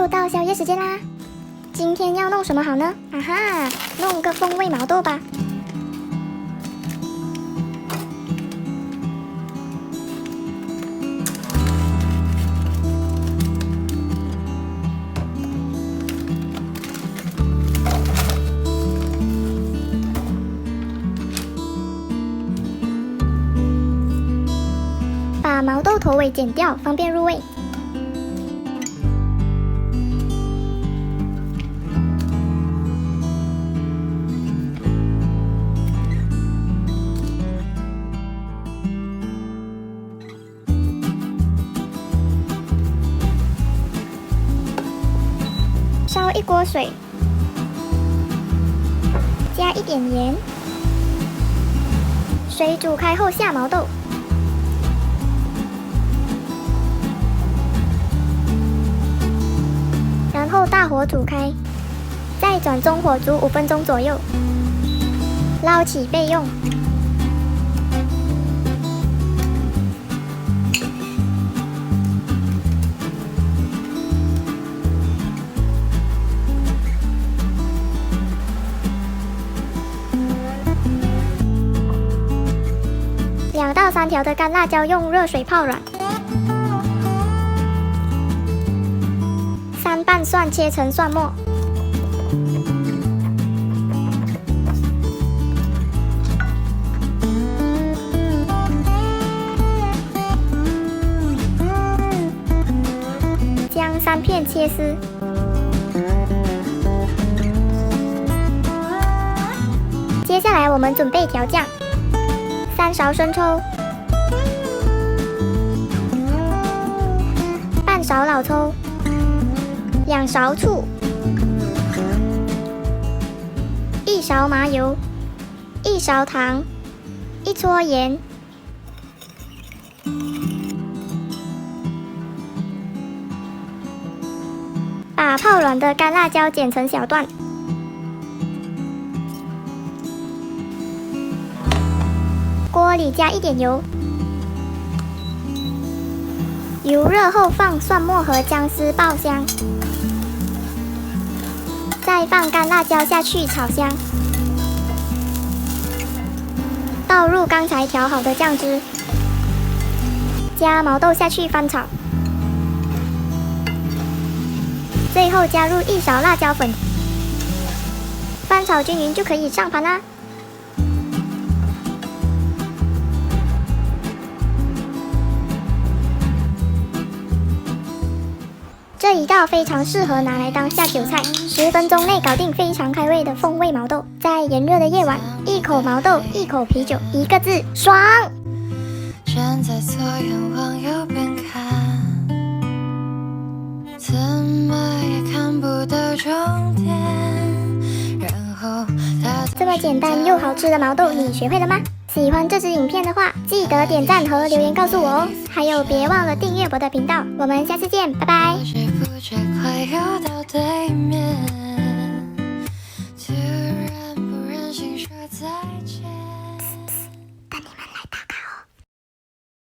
又到宵夜时间啦！今天要弄什么好呢？啊哈，弄个风味毛豆吧。把毛豆头尾剪掉，方便入味。烧一锅水，加一点盐，水煮开后下毛豆，然后大火煮开，再转中火煮5分钟左右，捞起备用。2到3条的干辣椒用热水泡软，3瓣蒜切成蒜末，姜3片切丝，接下来我们准备调酱。3勺生抽，半勺老抽，2勺醋，1勺麻油，1勺糖，1撮盐，把泡软的干辣椒剪成小段。锅里加一点油，油热后放蒜末和姜丝爆香，再放干辣椒下去炒香，倒入刚才调好的酱汁，加毛豆下去翻炒，最后加入1勺辣椒粉，翻炒均匀就可以上盘啦。这一道非常适合拿来当下酒菜，10分钟内搞定非常开胃的风味毛豆。在炎热的夜晚，一口毛豆，一口啤酒，1个字，爽！站在左眼往右边看，怎么也看不到终点。然后这么简单又好吃的毛豆，你学会了吗？喜欢这支影片的话，记得点赞和留言告诉我哦。还有，别忘了订阅我的频道。我们下次见，拜拜。不知不觉快又到对面。